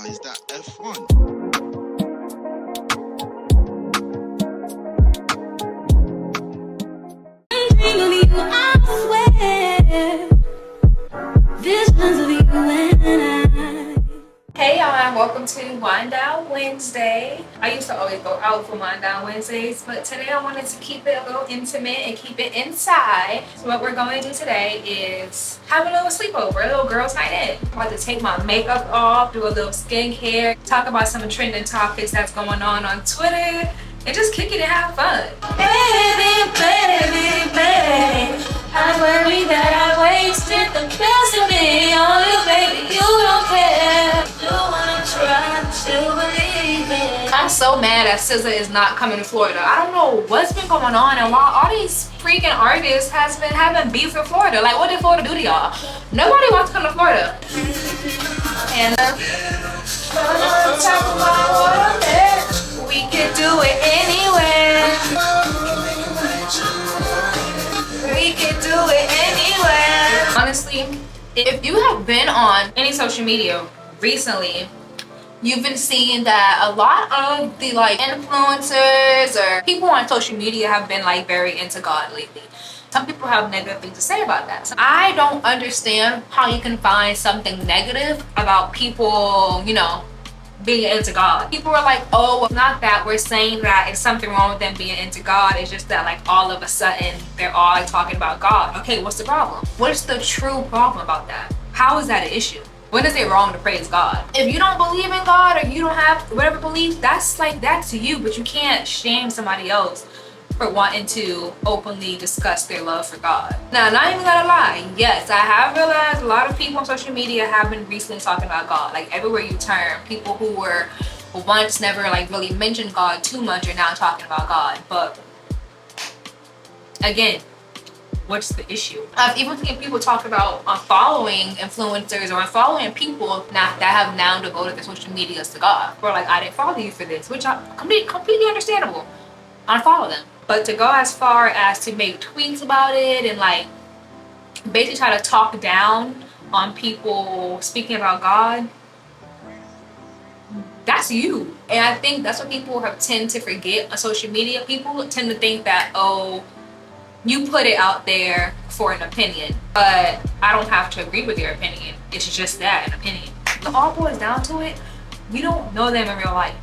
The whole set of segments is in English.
monetize that F1. Hey y'all, and welcome to Wind Down Wednesday. I used to always go out for Wind Down Wednesdays, but today I wanted to keep it a little intimate and keep it inside. So what we're going to do today is have a little sleepover, a little girls' night in. I'm about to take my makeup off, do a little skincare, talk about some trending topics that's going on Twitter, and just kick it and have fun. Baby, baby, baby, I worry that I wasted the best of me on you, baby. You don't care. You wanna try to believe it. I'm so mad that SZA is not coming to Florida. I don't know what's been going on, and why all these freaking artists has been having beef with Florida. Like, what did Florida do to y'all? Nobody wants to come to Florida. And we could do it anywhere. We could do it anywhere. Honestly, if you have been on any social media recently, you've been seeing that a lot of the influencers or people on social media have been very into God lately. Some people have negative things to say about that. So I don't understand how you can find something negative about people, being into God. People are like, oh, well, not that we're saying that it's something wrong with them being into God. It's just that all of a sudden they're all talking about God. Okay, what's the problem? What's the true problem about that? How is that an issue? When is it wrong to praise God? If you don't believe in God or you don't have whatever belief, that's to you, but you can't shame somebody else for wanting to openly discuss their love for God. Now, not even gonna lie, yes, I have realized a lot of people on social media have been recently talking about God. Everywhere you turn, people who were once never really mentioned God too much are now talking about God. But again, what's the issue? I've even seen people talk about unfollowing influencers or unfollowing people that have now devoted their social medias to God. Or I didn't follow you for this, which I completely understandable. Unfollow them. But to go as far as to make tweets about it and basically try to talk down on people speaking about God, that's you. And I think that's what people tend to forget on social media. People tend to think that, oh, you put it out there for an opinion, but I don't have to agree with your opinion. It's just that, an opinion. It all boils down to it, you don't know them in real life.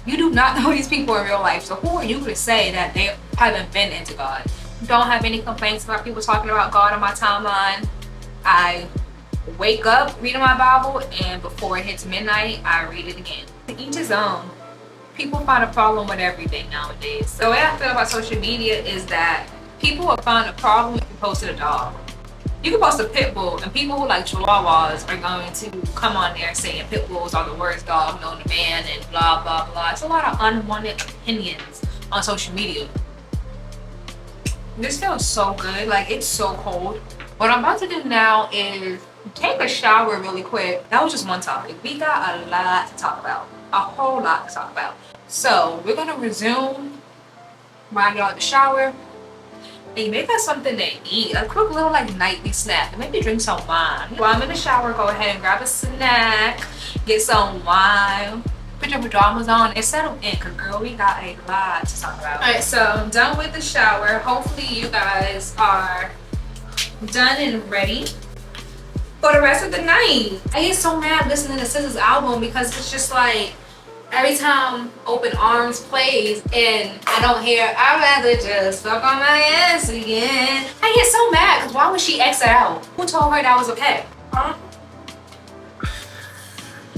You do not know these people in real life. So who are you to say that they haven't been into God? Don't have any complaints about people talking about God on my timeline. I wake up reading my Bible, and before it hits midnight, I read it again. To each his own. People find a problem with everything nowadays. The way I feel about social media is that people will find a problem if you posted a dog. You can post a pit bull, and people who like chihuahuas are going to come on there saying pit bulls are the worst dog known to man and blah, blah, blah. It's a lot of unwanted opinions on social media. This feels so good. It's so cold. What I'm about to do now is take a shower really quick. That was just one topic. We got a lot to talk about. A whole lot to talk about. So we're going to resume when I get out the shower. And make us something to eat, a quick little nightly snack, and maybe drink some wine. While I'm in the shower, go ahead and grab a snack, get some wine, put your pajamas on, and settle in, because girl, we got a lot to talk about. Alright, so I'm done with the shower. Hopefully you guys are done and ready for the rest of the night. I get so mad listening to SZA's album because it's just every time Open Arms plays and I don't hear I'd rather just fuck on my ass again, I get so mad because why would she X it out? Who told her that was okay?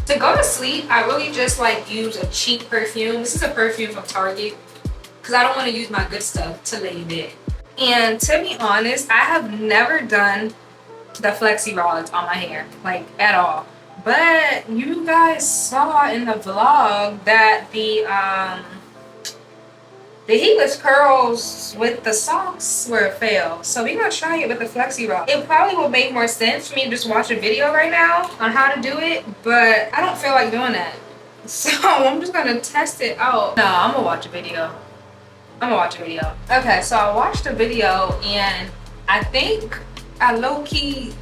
To go to sleep, I really just use a cheap perfume. This is a perfume from Target because I don't want to use my good stuff to lay in bed. And to be honest, I have never done the flexi rods on my hair, at all. But you guys saw in the vlog that the heatless curls with the socks were a fail. So we're gonna try it with the flexi rod. It probably will make more sense for me to just watch a video right now on how to do it, but I don't feel like doing that. So I'm just gonna test it out. No, I'm gonna watch a video. Okay, so I watched a video and I think I low-key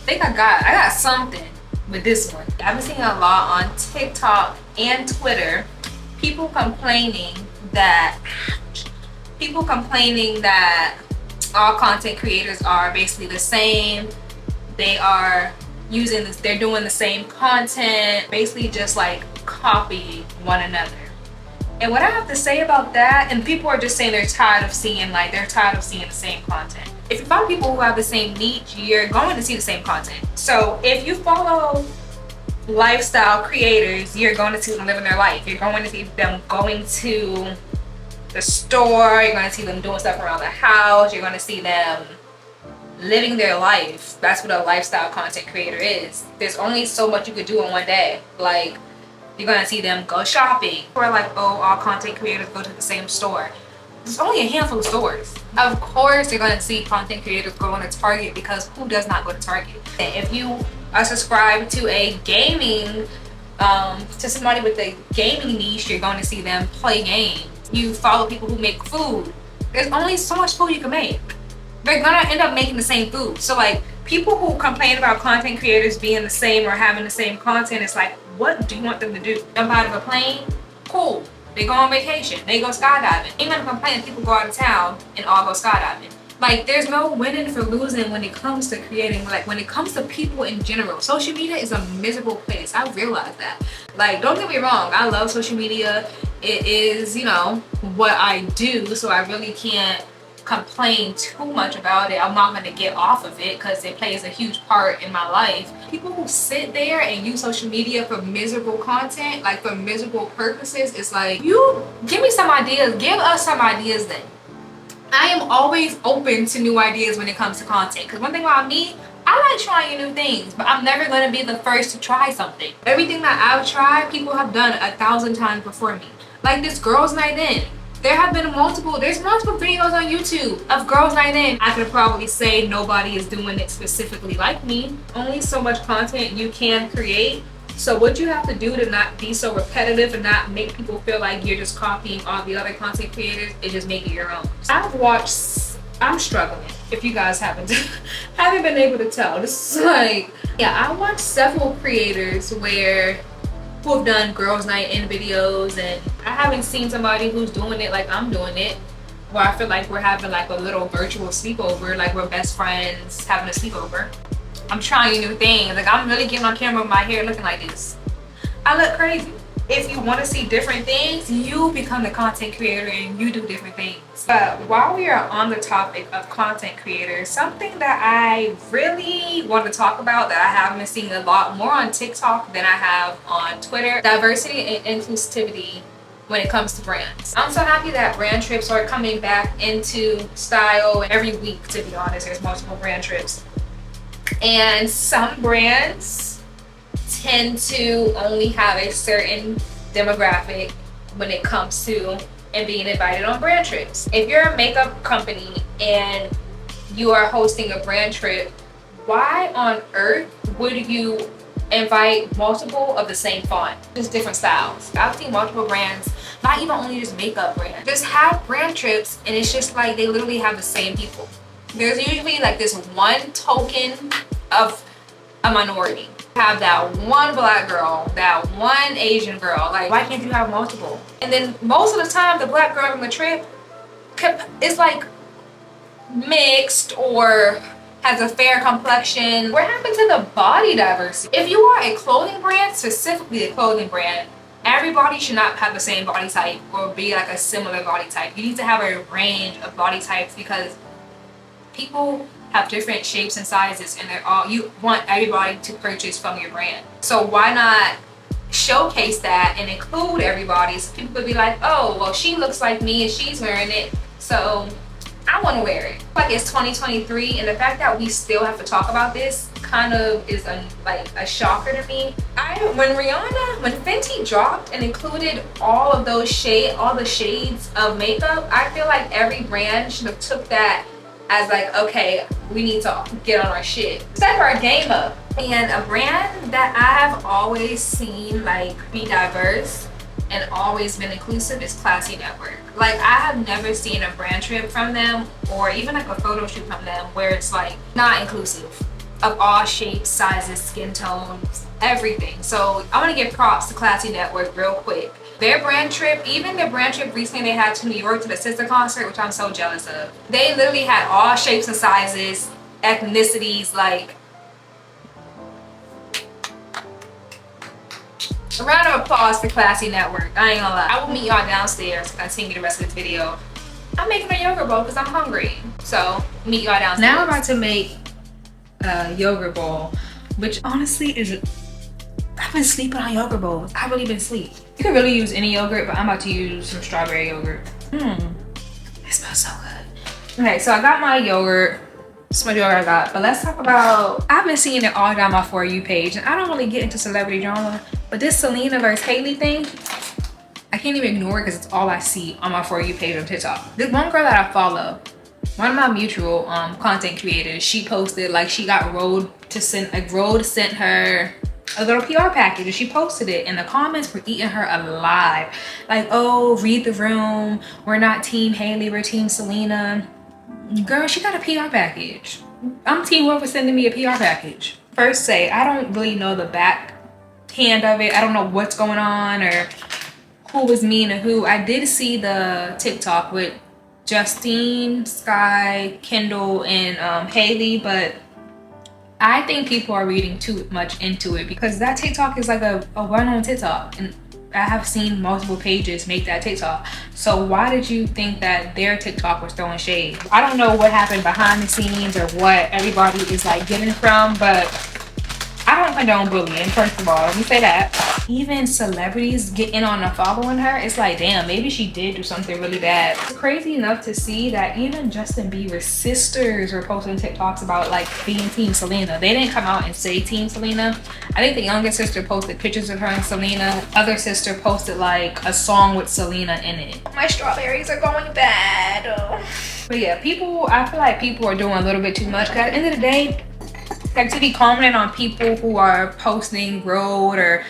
think I got something. with this one. I've been seeing a lot on TikTok and Twitter, people complaining that all content creators are basically the same. They are using this, they're doing the same content, basically just like copying one another. And what I have to say about that, and people are just saying they're tired of seeing the same content. If you follow people who have the same niche, you're going to see the same content. So if you follow lifestyle creators, you're going to see them living their life. You're going to see them going to the store, you're going to see them doing stuff around the house, you're going to see them living their life. That's what a lifestyle content creator is. There's only so much you could do in one day. Like, you're gonna see them go shopping. Or like, oh, all content creators go to the same store. There's only a handful of stores. Of course, you're gonna see content creators going to Target, because who does not go to Target? And if you are subscribed to a gaming, to somebody with a gaming niche, you're going to see them play games. You follow people who make food. There's only so much food you can make. They're gonna end up making the same food. So like, people who complain about content creators being the same or having the same content, it's like, what do you want them to do? Jump out of a plane? Cool. They go on vacation. They go skydiving. Ain't gonna complain if people go out of town and all go skydiving. Like, there's no winning for losing when it comes to creating, like when it comes to people in general. Social media is a miserable place. I realize that. Like, don't get me wrong, I love social media. It is, you know, what I do, so I really can't complain too much about it. I'm not going to get off of it because it plays a huge part in my life. People who sit there and use social media for miserable content, like for miserable purposes, it's like, you give me some ideas, give us some ideas then. I am always open to new ideas when it comes to content, because one thing about me, I like trying new things, but I'm never going to be the first to try something. Everything that I've tried, people have done 1,000 times before me. Like this girls' night in. There's multiple videos on YouTube of girls' night in. I could probably say nobody is doing it specifically like me. Only so much content you can create. So what you have to do to not be so repetitive and not make people feel like you're just copying all the other content creators is just make it your own. I'm struggling, if you guys haven't been able to tell. This is like, yeah, I watched several creators who have done girls' night in videos, and I haven't seen somebody who's doing it like I'm doing it, where I feel like we're having like a little virtual sleepover, like we're best friends having a sleepover. I'm trying new things. Like, I'm really getting on camera with my hair looking like this. I look crazy. If you want to see different things, you become the content creator and you do different things. But while we are on the topic of content creators, something that I really want to talk about that I have been seeing a lot more on TikTok than I have on Twitter, diversity and inclusivity when it comes to brands. I'm so happy that brand trips are coming back into style every week, to be honest. There's multiple brand trips. And some brands tend to only have a certain demographic when it comes to and being invited on brand trips. If you're a makeup company and you are hosting a brand trip, why on earth would you invite multiple of the same font? Just different styles. I've seen multiple brands, not even only just makeup brands, just have brand trips and it's just like they literally have the same people. There's usually like this one token of a minority. Have that one black girl, that one Asian girl. Like, why can't you have multiple? And then most of the time, the black girl on the trip is like mixed or has a fair complexion. What happened to the body diversity? If you are a clothing brand, specifically a clothing brand, everybody should not have the same body type or be like a similar body type. You need to have a range of body types, because people have different shapes and sizes, and you want everybody to purchase from your brand. So why not showcase that and include everybody, so people could be like, oh, well, she looks like me and she's wearing it, so I want to wear it. Like, it's 2023, and the fact that we still have to talk about this kind of is like a shocker to me. When Fenty dropped and included all of those all the shades of makeup, I feel like every brand should have took that as like, okay, we need to get on our shit, step our game up. And a brand that I have always seen like be diverse and always been inclusive is Classy Network. Like, I have never seen a brand trip from them or even like a photo shoot from them where it's like not inclusive. of all shapes, sizes, skin tones, everything. So I want to give props to Classy Network real quick. Their brand trip, even their brand trip recently they had to New York to the sister concert, which I'm so jealous of. They literally had all shapes and sizes, ethnicities, like. A round of applause for Classy Network. I ain't gonna lie. I will meet y'all downstairs to continue the rest of this video. I'm making a yogurt bowl because I'm hungry. So meet y'all downstairs. Now I'm about to make a yogurt bowl, which honestly is, I've been sleeping on yogurt bowls. I've really been asleep. You could really use any yogurt, but I'm about to use some strawberry yogurt. It smells so good. Okay, so I got my yogurt. This is my yogurt I got. But let's talk about, I've been seeing it all down my For You page, and I don't really get into celebrity drama, but this Selena versus Hailey thing, I can't even ignore it because it's all I see on my For You page on TikTok. This one girl that I follow, one of my mutual content creators, she posted like she got Rode sent her a little PR package, and she posted it, and the comments were eating her alive. Like, oh, read the room. We're not team Hailey, we're team Selena. Girl, she got a PR package. I'm team whoever sending me a PR package. First say, I don't really know the back hand of it. I don't know what's going on or who was mean to who. I did see the TikTok with Justine, Sky, Kendall, and Hailey, but I think people are reading too much into it because that TikTok is like a well-known TikTok, and I have seen multiple pages make that TikTok. So why did you think that their TikTok was throwing shade? I don't know what happened behind the scenes or what everybody is like getting from, but I don't condone bullying, first of all. Let me say that. Even celebrities get in on and following her. It's like, damn, maybe she did do something really bad. It's crazy enough to see that even Justin Bieber's sisters were posting TikToks about like being Team Selena. They didn't come out and say Team Selena. I think the younger sister posted pictures of her and Selena. Other sister posted like a song with Selena in it. My strawberries are going bad. But yeah, I feel like people are doing a little bit too much. Cause at the end of the day, like to be commenting on people who are posting Road or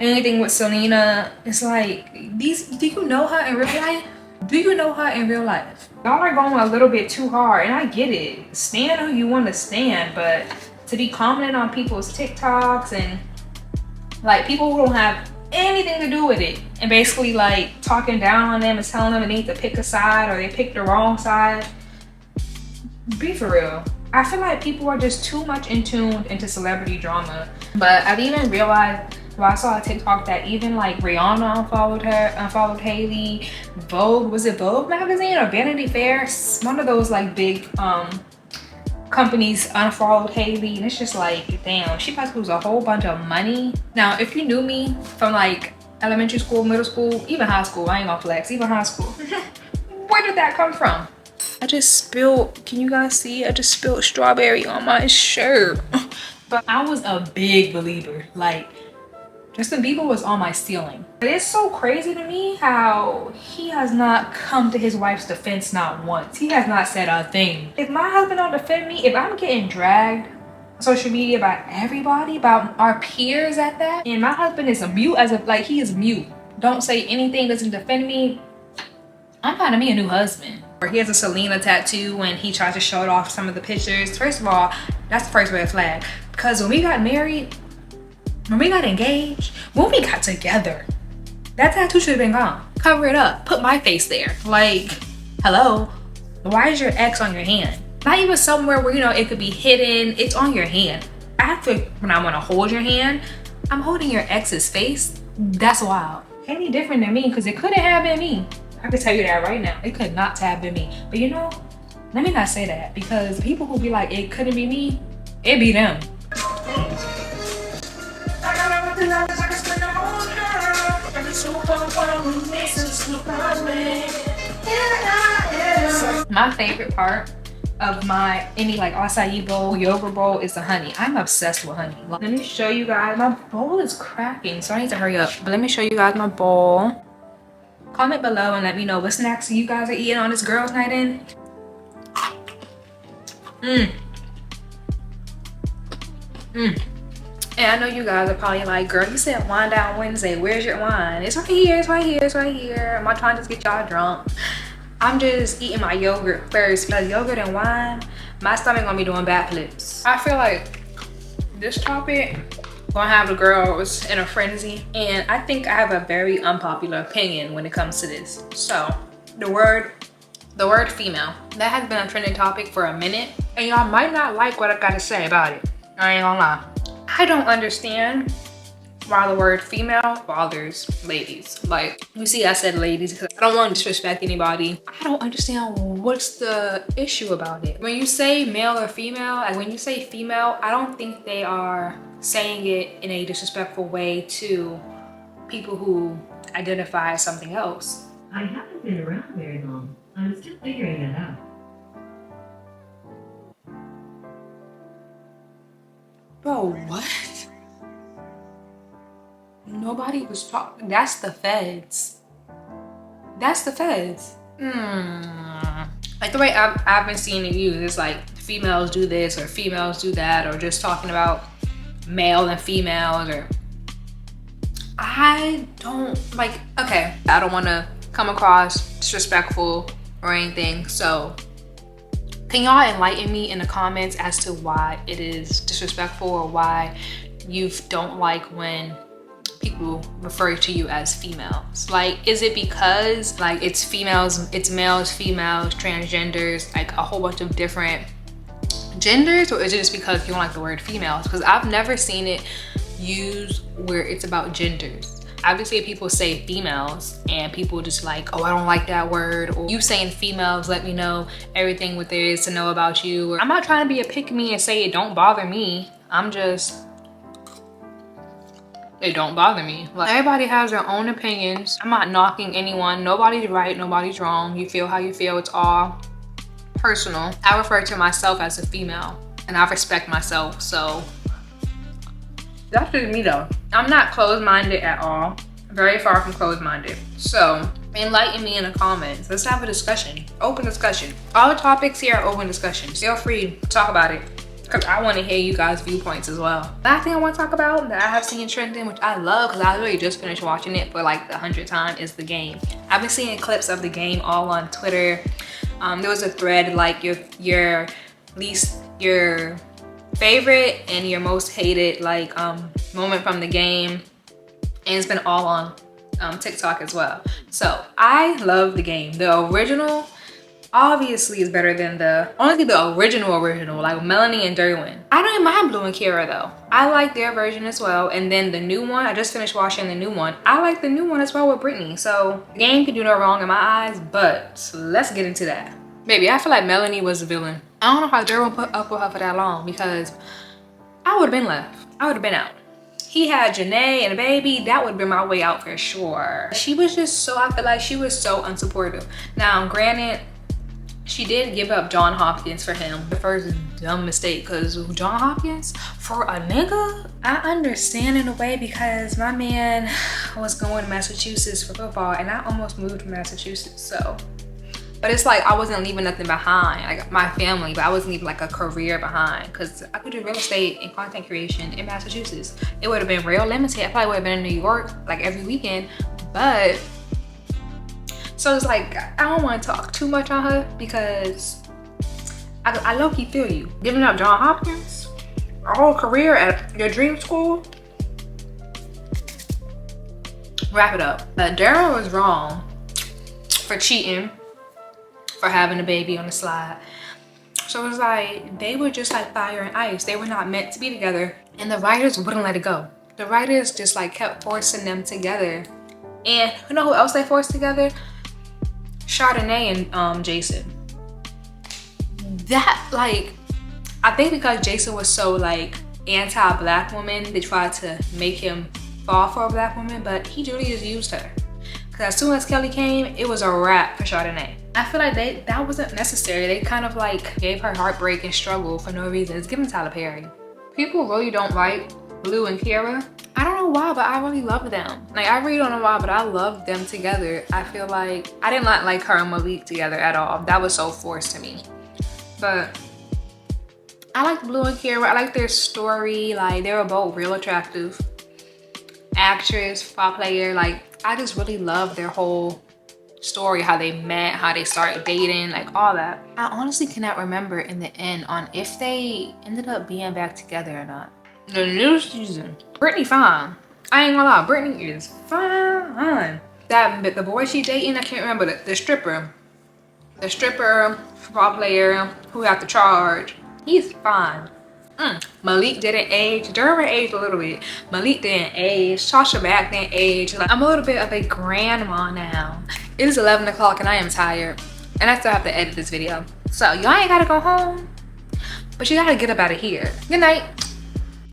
anything with Selena, it's like, do you know her in real life? Do you know her in real life? Y'all are going a little bit too hard, and I get it. Stand who you want to stand, but to be commenting on people's TikToks and like people who don't have anything to do with it and basically like talking down on them and telling them they need to pick a side or they picked the wrong side, be for real. I feel like people are just too much in tune into celebrity drama. But I've even realized, well, I saw a TikTok that even like Rihanna unfollowed Hailey. Vogue, was it Vogue magazine or Vanity Fair? One of those like big companies unfollowed Hailey, and it's just like, damn, she about to lose a whole bunch of money. Now, if you knew me from like elementary school, middle school, even high school, I ain't gonna flex, even high school, where did that come from? I just spilled, can you guys see? I just spilled strawberry on my shirt. But I was a big believer. Like, Justin Bieber was on my ceiling. It's so crazy to me how he has not come to his wife's defense not once. He has not said a thing. If my husband don't defend me, if I'm getting dragged on social media by everybody, about our peers at that, and my husband is a mute, as if like he is mute, don't say anything, doesn't defend me, I'm finding me a new husband. Or he has a Selena tattoo and he tries to show it off some of the pictures. First of all, that's the first red flag. Because when we got married, when we got engaged, when we got together, that tattoo should have been gone. Cover it up, put my face there. Like, hello, why is your ex on your hand? Not even somewhere where, you know, it could be hidden, it's on your hand. After, when I wanna hold your hand, I'm holding your ex's face. That's wild. Any different than me, because it couldn't have been me. I can tell you that right now. It could not have been me. But you know, let me not say that, because people who be like, it couldn't be me, it be them. My favorite part of any like acai bowl, yogurt bowl is the honey. I'm obsessed with honey. Let me show you guys. My bowl is cracking, so I need to hurry up. But let me show you guys my bowl. Comment below and let me know what snacks you guys are eating on this girls' night in. And I know you guys are probably like, girl, you said wine down Wednesday. Where's your wine? It's right here, it's right here, it's right here. I'm not trying to just get y'all drunk. I'm just eating my yogurt first, because yogurt and wine, my stomach gonna be doing backflips. I feel like This topic gonna have the girls in a frenzy, and I think I have a very unpopular opinion when it comes to this. So the word female, that has been a trending topic for a minute, and y'all might not like what I gotta say about it. I ain't gonna lie. I don't understand why the word female bothers ladies. Like, you see I said ladies because I don't want to disrespect anybody. I don't understand what's the issue about it. When you say male or female, like when you say female, I don't think they are saying it in a disrespectful way to people who identify as something else. I haven't been around very long. I'm still figuring it out. Bro, what? Nobody was talking. That's the feds. That's the feds. Like the way I've been seeing it used, it's like females do this or females do that, or just talking about male and females, or I don't like, okay, I don't want to come across disrespectful or anything, so can y'all enlighten me in the comments as to why it is disrespectful, or why you don't like when people refer to you as females? Like, is it because like it's females, it's males, females, transgenders, like a whole bunch of different genders, or is it just because you don't like the word females? Because I've never seen it used where it's about genders. Obviously people say females and people just like, oh, I don't like that word, or you saying females let me know everything what there is to know about you. Or I'm not trying to be a pick-me and say it don't bother me. I'm just, it don't bother me. Like, everybody has their own opinions. I'm not knocking anyone. Nobody's right, nobody's wrong. You feel how you feel. It's all personal. I refer to myself as a female and I respect myself, so that's just me though. I'm not closed-minded at all. Very far from closed-minded. So enlighten me in the comments. Let's have a discussion. Open discussion. All the topics here are open discussions. Feel free to talk about it, because I want to hear you guys' viewpoints as well. Last thing I want to talk about that I have seen trending, which I love because I literally just finished watching it for like the 100th time, is The Game. I've been seeing clips of The Game all on Twitter. There was a thread like your favorite and your most hated like moment from the game, and it's been all on TikTok as well. So I love The Game. The original obviously is better than honestly the original like Melanie and Derwin. I don't even mind Blue and Kiara though. I like their version as well. And then the new one, I just finished watching the new one. I like the new one as well with Brittany. So The Game can do no wrong in my eyes, but let's get into that. Baby, I feel like Melanie was the villain. I don't know how Derwin put up with her for that long, because I would have been left. I would have been out. He had Janae and a baby, that would have been my way out for sure. She was just so, I feel like she was so unsupportive. Now, granted, she did give up John Hopkins for him. The first dumb mistake, because John Hopkins for a nigga? I understand in a way, because my man was going to Massachusetts for football and I almost moved to Massachusetts, so. But it's like I wasn't leaving nothing behind, like my family, but I wasn't leaving like a career behind, because I could do real estate and content creation in Massachusetts. It would have been real limited. I probably would have been in New York like every weekend, but so it's like I don't want to talk too much on her, because I low-key feel you. Giving up John Hopkins, a whole career at your dream school. Wrap it up. Darren was wrong for cheating, for having a baby on the slide. So it was like they were just like fire and ice. They were not meant to be together, and the writers wouldn't let it go. The writers just like kept forcing them together. And you know who else they forced together? Chardonnay and Jason. That, like, I think because Jason was so like anti-black woman, they tried to make him fall for a black woman, but he really just used her. Because as soon as Kelly came, it was a wrap for Chardonnay. I feel like that wasn't necessary. They kind of like gave her heartbreak and struggle for no reason. It's giving Tyler Perry. People really don't like Blue and Kiara. I don't know why, but I really love them. Like, I really don't know why, but I love them together. I feel like I did not like her and Malik together at all. That was so forced to me. But I like Blue and Kiara. I like their story. Like, they were both real attractive. Actress, football player. Like, I just really love their whole story, how they met, how they started dating, like all that. I honestly cannot remember in the end on if they ended up being back together or not. The new season. Brittany fine. I ain't gonna lie, Brittany is fine. That the boy she dating, I can't remember the stripper. The stripper, football player who have to charge. He's fine. Malik didn't age. Durham aged a little bit. Malik didn't age. Sasha Back didn't age. Like, I'm a little bit of a grandma now. It is 11 o'clock and I am tired. And I still have to edit this video. So y'all ain't gotta go home, but you gotta get up out of here. Good night.